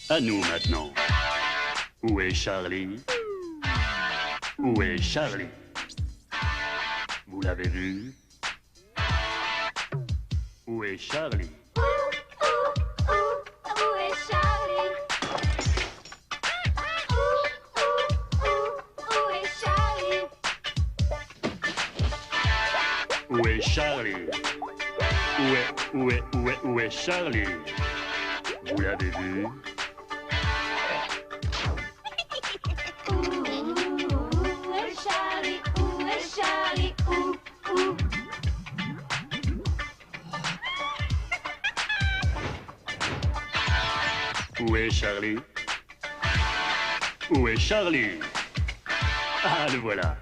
À nous maintenant. Où est Charlie? Où est Charlie? Vous l'avez vu? Où est Charlie? Où est Charlie? Où est Charlie? Où est Charlie? Où est Charlie? Vous l'avez vu? Où est Charlie? Où est Charlie? Où? Où est Charlie? Où est Charlie? Ah, le voilà.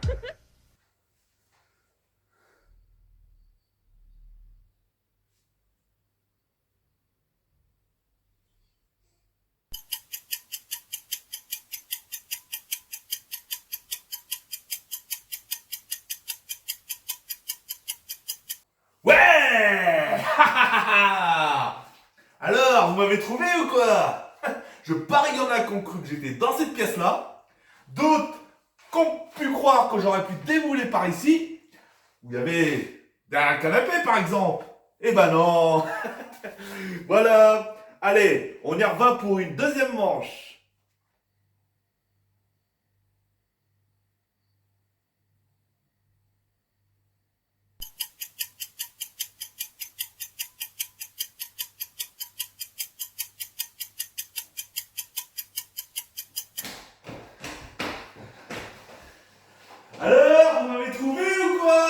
Ouais. Alors, vous m'avez trouvé ou quoi? Je parie qu'il y en a qui ont cru que j'étais dans cette pièce-là. D'autres qui ont pu croire que j'aurais pu débouler par ici. Où il y avait derrière le canapé, par exemple. Eh ben non. Voilà. Allez, on y revient pour une deuxième manche. Alors, vous m'avez trouvé ou quoi?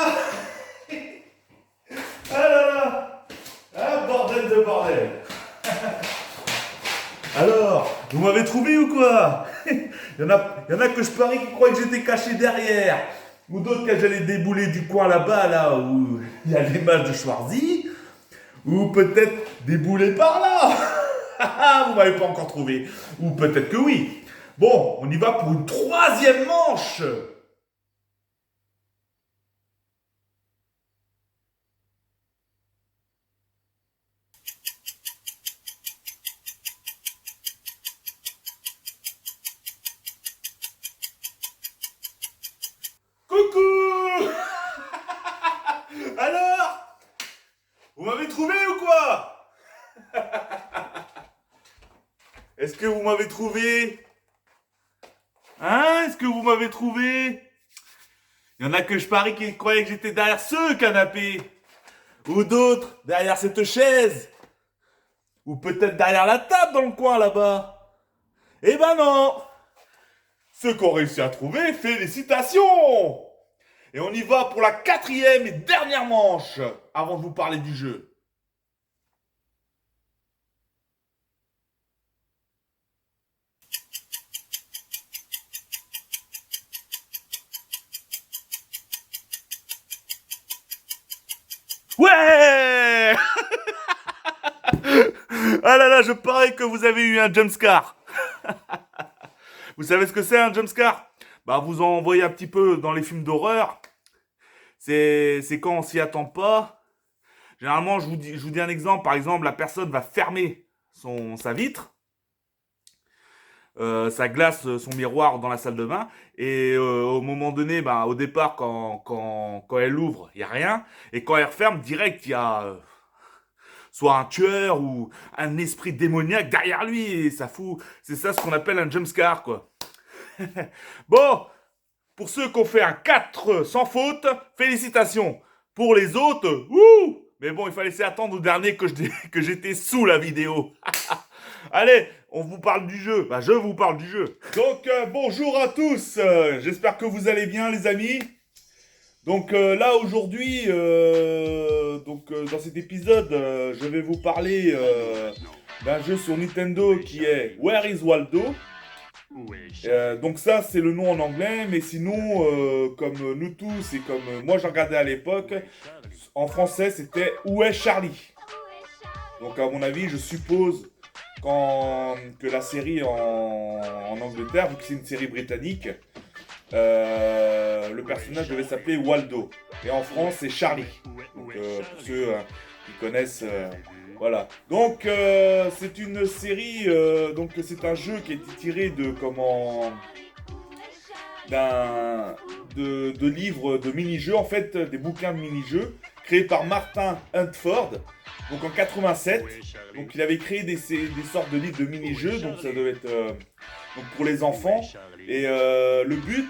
Ah là là. Ah, bordel de bordel. Alors, vous m'avez trouvé ou quoi? Il y en a que je parie qui croyaient que j'étais caché derrière. Ou d'autres que j'allais débouler du coin là-bas, là où il y a l'image de Schwarzy. Ou peut-être débouler par là. Vous m'avez pas encore trouvé. Ou peut-être que oui. Bon, on y va pour une troisième manche. Coucou. Alors, vous m'avez trouvé ou quoi? Est-ce que vous m'avez trouvé? Hein? Est-ce que vous m'avez trouvé? Il y en a que je parie qui croyaient que j'étais derrière ce canapé. Ou d'autres derrière cette chaise. Ou peut-être derrière la table dans le coin là-bas. Eh ben non. Ceux qui ont réussi à trouver, félicitations. Et on y va pour la quatrième et dernière manche avant de vous parler du jeu. Ouais. Ah là là, je parie que vous avez eu un jumpscare. Vous savez ce que c'est un jumpscare? Bah vous en voyez un petit peu dans les films d'horreur. C'est quand on s'y attend pas. Généralement, je vous dis un exemple. Par exemple, la personne va fermer sa vitre. Ça glace son miroir dans la salle de bain. Et au moment donné, bah, au départ, quand elle ouvre, il n'y a rien. Et quand elle referme, direct, il y a soit un tueur ou un esprit démoniaque derrière lui. Et ça fout. C'est ça ce qu'on appelle un jumpscare, quoi. Bon, pour ceux qui ont fait un 4 sans faute, félicitations. Pour les autres, ouh! Mais bon, il fallait laisser attendre au dernier que j'étais sous la vidéo. Allez, on vous parle du jeu. Bah, je vous parle du jeu. Donc, bonjour à tous. J'espère que vous allez bien, les amis. Donc là, aujourd'hui, dans cet épisode, je vais vous parler d'un jeu sur Nintendo qui est Where is Waldo? Où est Charlie? Donc ça, c'est le nom en anglais, mais sinon, comme nous tous et comme moi je regardais à l'époque, en français, c'était Où est Charlie? Donc à mon avis, je suppose que la série en Angleterre, vu que c'est une série britannique, le personnage devait s'appeler Waldo. Et en France, c'est Charlie. Donc pour ceux qui connaissent Voilà. Donc c'est une série, donc c'est un jeu qui a été tiré de de livres de mini-jeux, en fait, des bouquins de mini-jeux créés par Martin Huntford, donc en 87. Donc il avait créé des sortes de livres de mini-jeux, donc ça devait être donc pour les enfants. Et le but,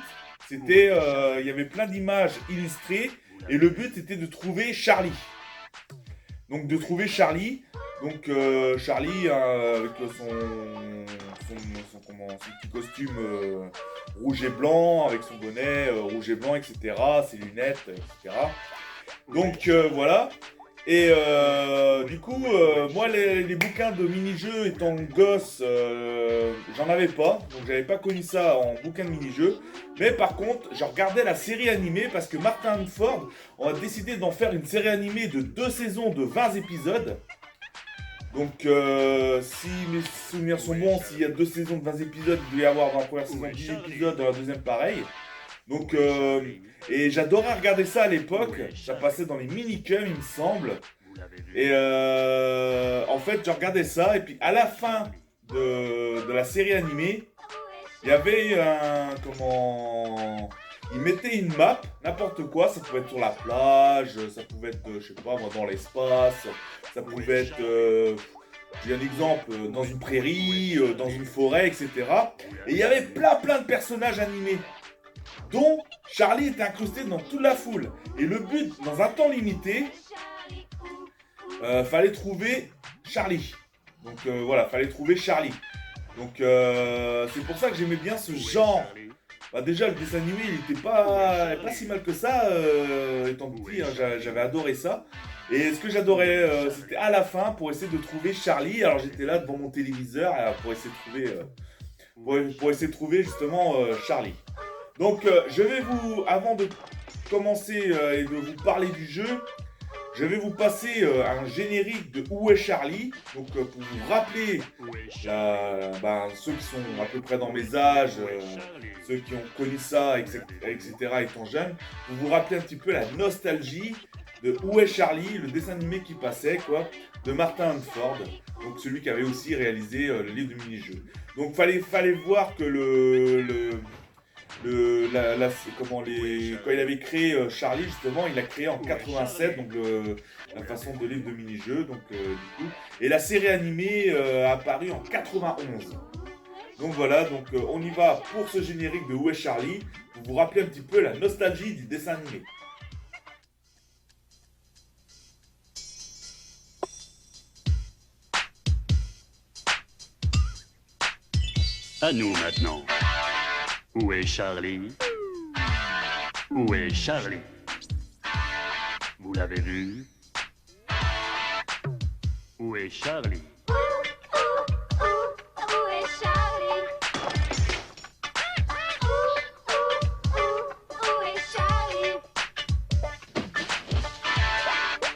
c'était, il y avait plein d'images illustrées, et le but c'était de trouver Charlie. Donc de trouver Charlie. Donc Charlie avec son petit costume rouge et blanc, avec son bonnet rouge et blanc, etc. Ses lunettes, etc. Donc voilà. Et du coup, moi les bouquins de mini-jeux étant gosse, j'en avais pas. Donc j'avais pas connu ça en bouquin de mini-jeux. Mais par contre, je regardais la série animée parce que Martin Huntford a décidé d'en faire une série animée de 2 saisons de 20 épisodes. Donc si mes souvenirs sont bons, s'il y a 2 saisons de 20 épisodes, il devait y avoir dans la première saison 10 épisodes, dans la deuxième pareil. Donc et j'adorais regarder ça à l'époque, ça passait dans les minicums il me semble. Et en fait je regardais ça et puis à la fin de la série animée, il y avait il mettait une map, n'importe quoi, ça pouvait être sur la plage, ça pouvait être, je sais pas moi, dans l'espace, ça pouvait être, j'ai un exemple, dans une prairie, dans une forêt, etc. Et il y avait plein de personnages animés, dont Charlie était incrusté dans toute la foule. Et le but, dans un temps limité, fallait trouver Charlie. Donc voilà, fallait trouver Charlie. Donc c'est pour ça que j'aimais bien ce genre. Bah déjà le dessin animé il était pas si mal que ça étant petit, hein, j'avais adoré ça. Et ce que j'adorais c'était à la fin pour essayer de trouver Charlie. Alors j'étais là devant mon téléviseur pour essayer de trouver pour essayer de trouver justement Charlie. Donc je vais vous, avant de commencer et de vous parler du jeu, je vais vous passer un générique de Où est Charlie, donc pour vous rappeler ceux qui sont à peu près dans mes âges, ceux qui ont connu ça, etc. étant jeunes, pour vous rappeler un petit peu la nostalgie de Où est Charlie, le dessin animé qui passait, quoi, de Martin Huntford, donc celui qui avait aussi réalisé le livre de mini-jeux. Donc fallait voir que quand il avait créé Charlie, justement, il l'a créé en 87, donc la façon de livre de mini-jeu, donc du coup. Et la série animée a apparu en 91. Donc voilà, donc on y va pour ce générique de Où est Charlie, pour vous rappeler un petit peu la nostalgie du dessin animé. À nous maintenant. Où est Charlie? Où est Charlie? Vous l'avez vu? Où est Charlie? Où est Charlie?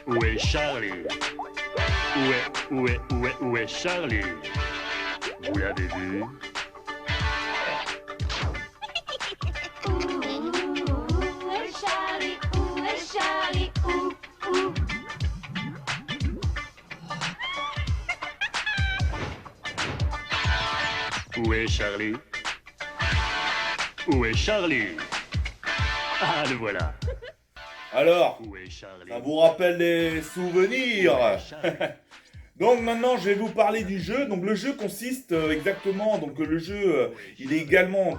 Où est Charlie? Où est Charlie? Où est Charlie? Vous l'avez vu? Où est Charlie? Où est Charlie? Où? Où est Charlie? Où est Charlie? Ah, le voilà. Alors, Où est Charlie? ça vous rappelle des souvenirs? Où est Charlie? Donc maintenant je vais vous parler du jeu. Donc le jeu consiste exactement, donc le jeu il est également,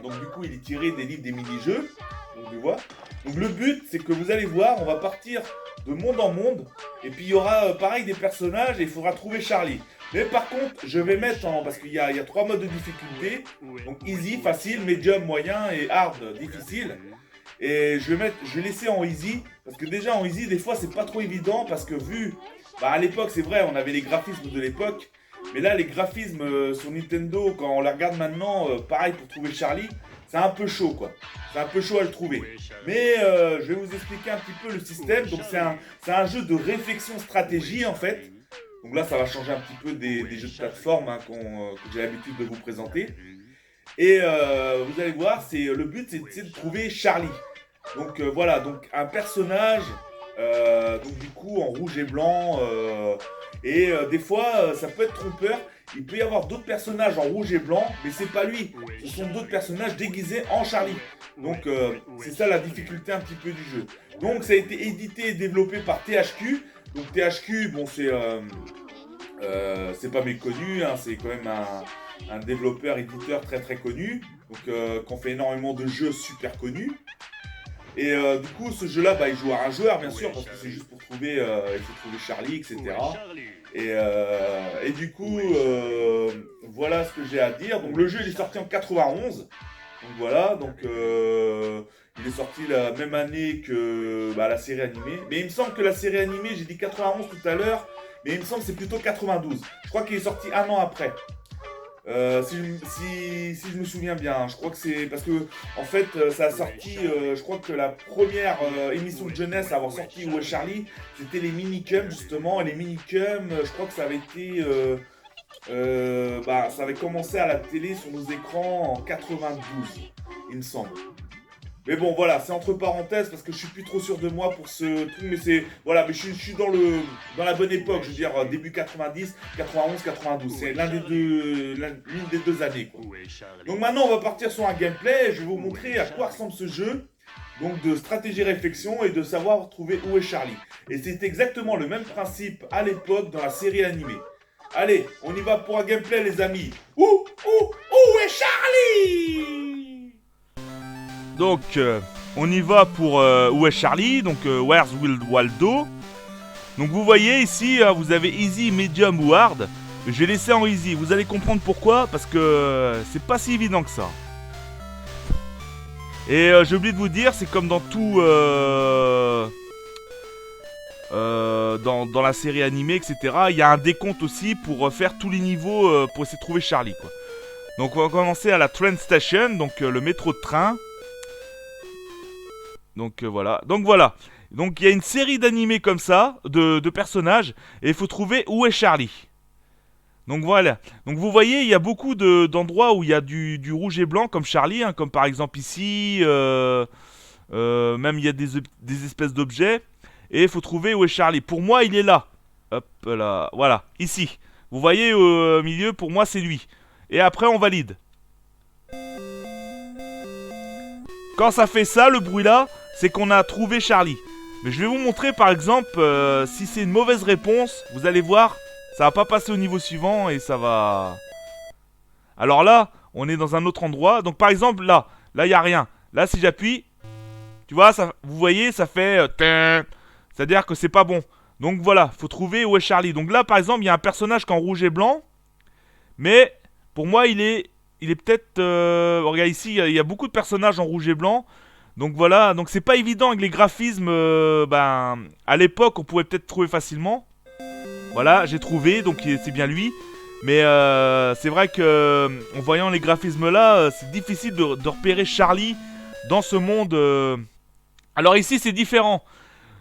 donc du coup il est tiré des livres des mini-jeux. Donc tu vois. Donc le but c'est que vous allez voir, on va partir de monde en monde. Et puis il y aura pareil des personnages et il faudra trouver Charlie. Mais par contre je vais mettre parce qu'il y a 3 modes de difficulté. Donc easy, facile, medium, moyen et hard, difficile. Et je vais laisser en easy. Parce que déjà en easy des fois c'est pas trop évident. Parce que à l'époque, c'est vrai, on avait les graphismes de l'époque, mais là, les graphismes sur Nintendo, quand on les regarde maintenant, pareil pour trouver Charlie, c'est un peu chaud, quoi. C'est un peu chaud à le trouver. Mais je vais vous expliquer un petit peu le système. Donc, c'est un jeu de réflexion-stratégie, en fait. Donc là, ça va changer un petit peu des jeux de plateforme que j'ai l'habitude de vous présenter. Et vous allez voir, le but, c'est de trouver Charlie. Donc voilà, donc un personnage... donc du coup en rouge et blanc Et des fois, ça peut être trompeur. Il peut y avoir d'autres personnages en rouge et blanc, mais c'est pas lui. Ce sont d'autres personnages déguisés en Charlie. Donc c'est ça la difficulté un petit peu du jeu. Donc ça a été édité et développé par THQ. Donc THQ, bon c'est pas méconnu, hein, c'est quand même un développeur, éditeur très très connu. Donc qu'on fait énormément de jeux super connus. Et du coup, ce jeu-là, bah, il joue à un joueur, bien sûr, parce que c'est juste pour trouver, il faut trouver Charlie, etc. Et du coup, voilà ce que j'ai à dire. Donc le jeu, il est sorti en 91. Donc voilà, donc il est sorti la même année que bah, la série animée. Mais il me semble que la série animée, j'ai dit 91 tout à l'heure, mais il me semble que c'est plutôt 92. Je crois qu'il est sorti un an après. Si je me souviens bien, je crois que c'est parce que en fait ça a sorti, je crois que la première émission de jeunesse à avoir sorti Où est Charlie, c'était les minicums justement, et les minicums, je crois que ça avait été, ça avait commencé à la télé sur nos écrans en 92, il me semble. Mais bon, voilà, c'est entre parenthèses parce que je suis plus trop sûr de moi pour ce truc, mais c'est voilà, mais je suis dans la bonne époque, je veux dire début 90, 91, 92, c'est l'une des deux années quoi. Donc maintenant, on va partir sur un gameplay, je vais vous montrer à quoi ressemble ce jeu. Donc de stratégie réflexion et de savoir trouver où est Charlie. Et c'est exactement le même principe à l'époque dans la série animée. Allez, on y va pour un gameplay les amis. Où est Charlie? Donc, on y va pour Où est Charlie? Donc, Where's Waldo? Donc, vous voyez ici, vous avez Easy, Medium ou Hard. Je vais laisser en Easy. Vous allez comprendre pourquoi. Parce que c'est pas si évident que ça. Et j'ai oublié de vous dire, c'est comme dans tout... dans la série animée, etc. Il y a un décompte aussi pour faire tous les niveaux pour essayer de trouver Charlie, quoi. Donc, on va commencer à la train station, donc le métro de train. Donc voilà. Donc il y a une série d'animés comme ça, de personnages, et il faut trouver où est Charlie. Donc voilà. Donc vous voyez, il y a beaucoup d'endroits où il y a du rouge et blanc comme Charlie, hein, comme par exemple ici, même il y a des espèces d'objets, et il faut trouver où est Charlie. Pour moi, il est là. Hop là, voilà, ici. Vous voyez au milieu, pour moi c'est lui. Et après on valide. Quand ça fait ça, le bruit là, c'est qu'on a trouvé Charlie. Mais je vais vous montrer par exemple, si c'est une mauvaise réponse, vous allez voir, ça va pas passer au niveau suivant et ça va... Alors là, on est dans un autre endroit. Donc par exemple, là il n'y a rien. Là, si j'appuie, tu vois, ça, vous voyez, ça fait... c'est-à-dire que c'est pas bon. Donc voilà, faut trouver où est Charlie. Donc là, par exemple, il y a un personnage qui est en rouge et blanc. Mais, pour moi, il est peut-être... regarde ici, il y a beaucoup de personnages en rouge et blanc. Donc voilà, donc c'est pas évident avec les graphismes, à l'époque on pouvait peut-être trouver facilement. Voilà, j'ai trouvé, donc c'est bien lui. Mais c'est vrai que en voyant les graphismes là, c'est difficile de repérer Charlie dans ce monde. Alors ici c'est différent.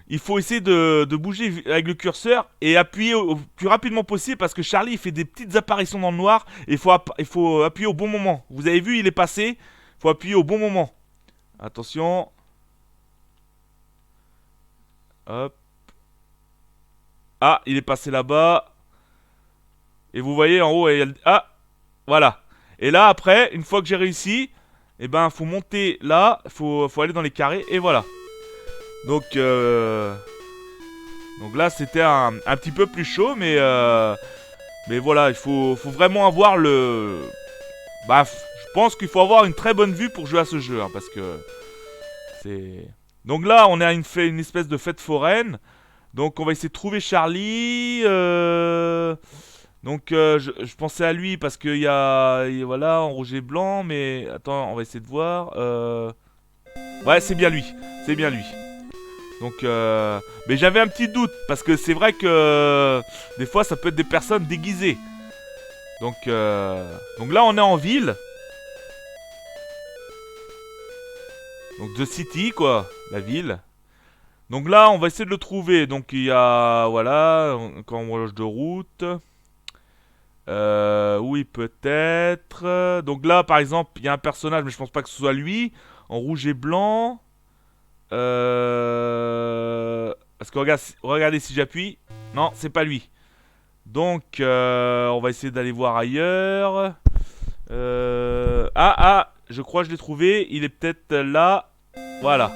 Il faut essayer de bouger avec le curseur et appuyer au plus rapidement possible parce que Charlie il fait des petites apparitions dans le noir et il faut appuyer au bon moment. Vous avez vu, il est passé, il faut appuyer au bon moment. Attention. Hop. Ah, il est passé là-bas. Et vous voyez en haut, ah, voilà. Et là, après, une fois que j'ai réussi, eh ben, faut monter là, faut aller dans les carrés, et voilà. Donc là, c'était un petit peu plus chaud, mais voilà, il faut vraiment avoir le... Bah, je pense qu'il faut avoir une très bonne vue pour jouer à ce jeu, hein, parce que c'est... Donc là, on est à une espèce de fête foraine. Donc on va essayer de trouver Charlie. Donc je pensais à lui parce qu'il y a... Voilà, en rouge et blanc, mais... Attends, on va essayer de voir. Ouais, c'est bien lui. C'est bien lui. Donc, mais j'avais un petit doute, parce que c'est vrai que... des fois, ça peut être des personnes déguisées. Donc là, on est en ville. Donc The City, quoi, la ville. Donc là, on va essayer de le trouver. Donc il y a, voilà, quand on range de route. Oui, peut-être. Donc là, par exemple, il y a un personnage, mais je pense pas que ce soit lui. En rouge et blanc. Parce que regardez si j'appuie. Non, c'est pas lui. Donc, on va essayer d'aller voir ailleurs. Ah, je crois que je l'ai trouvé. Il est peut-être là. Voilà.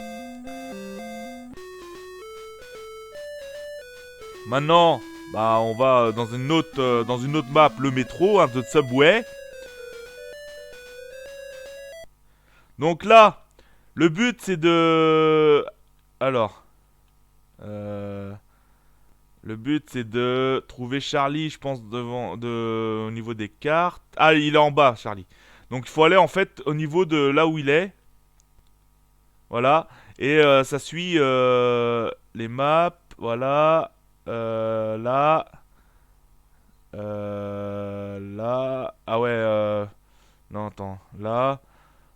Maintenant, bah, on va dans une autre map, le métro, un autre subway. Donc là, le but c'est de... Alors... Le but c'est de trouver Charlie, je pense, au niveau des cartes. Ah, il est en bas, Charlie. Donc il faut aller en fait au niveau de là où il est. Voilà. Et ça suit les maps. Voilà. Là. Là. Ah ouais. Non, attends. Là.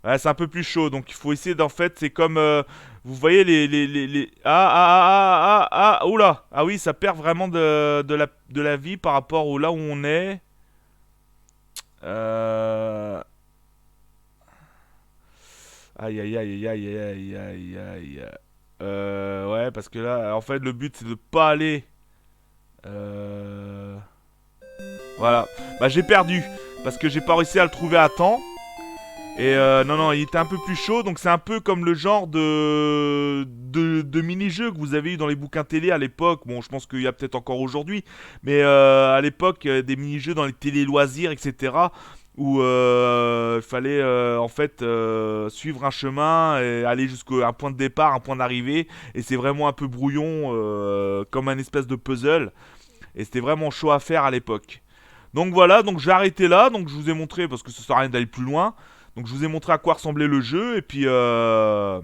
Ouais, c'est un peu plus chaud. Donc il faut essayer d'en fait. C'est comme... vous voyez les... Oula. Ah oui, ça perd vraiment de la vie par rapport au là où on est. Aïe aïe aïe aïe aïe aïe aïe. Ouais, parce que là, en fait, le but c'est de pas aller. Voilà. Bah j'ai perdu parce que j'ai pas réussi à le trouver à temps. Et non, il était un peu plus chaud, donc c'est un peu comme le genre de mini-jeu que vous avez eu dans les bouquins télé à l'époque. Bon, je pense qu'il y a peut-être encore aujourd'hui, mais à l'époque, des mini-jeux dans les télé-loisirs, etc. Où il fallait en fait suivre un chemin et aller jusqu'à un point de départ, un point d'arrivée. Et c'est vraiment un peu brouillon, comme un espèce de puzzle. Et c'était vraiment chaud à faire à l'époque. Donc voilà, donc je vais arrêter là. Donc je vous ai montré, parce que ça sert à rien d'aller plus loin. Donc je vous ai montré à quoi ressemblait le jeu. Et puis bah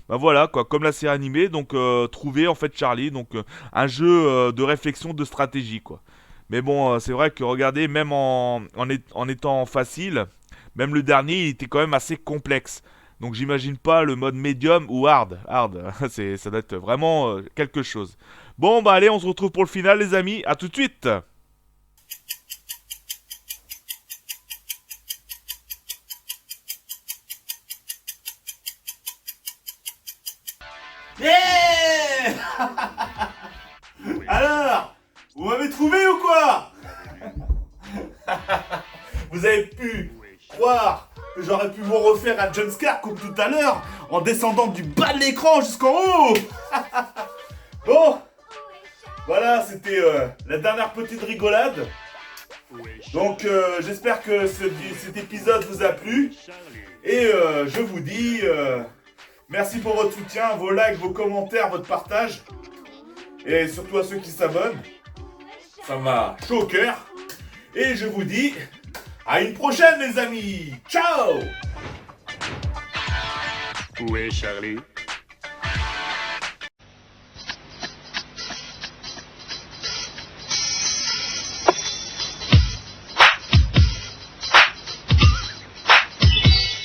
voilà quoi, comme la série animée. Donc trouver en fait Charlie. Donc un jeu de réflexion, de stratégie quoi. Mais bon, c'est vrai que regardez, même en étant facile, même le dernier il était quand même assez complexe. Donc j'imagine pas le mode médium ou hard. Hard, ça doit être vraiment quelque chose. Bon bah allez, on se retrouve pour le final les amis. À tout de suite. Yeah. Alors, vous m'avez trouvé ou quoi? Vous avez pu croire que j'aurais pu vous refaire un jumpscare comme tout à l'heure en descendant du bas de l'écran jusqu'en haut. Bon, voilà, c'était la dernière petite rigolade. Donc j'espère que cet épisode vous a plu. Et je vous dis merci pour votre soutien, vos likes, vos commentaires, votre partage. Et surtout à ceux qui s'abonnent. Ça m'a chaud au cœur. Et je vous dis à une prochaine les amis. Ciao. Où est Charlie?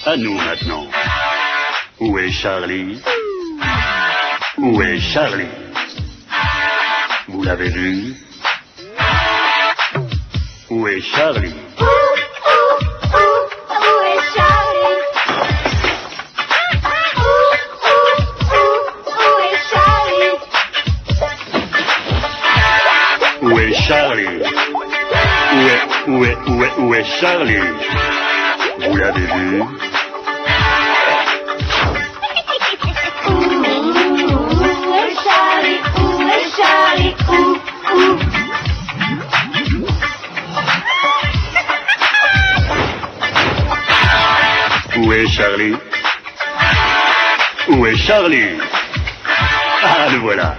À nous maintenant. Où est Charlie? Où est Charlie? Vous l'avez vu? Où est Charlie? Où est Charlie? Où est Charlie? Où est Charlie? Où est Charlie? Vous l'avez vu? Où est Charlie? Où est Charlie? Où est Charlie? Où est Charlie? Ah, le voilà.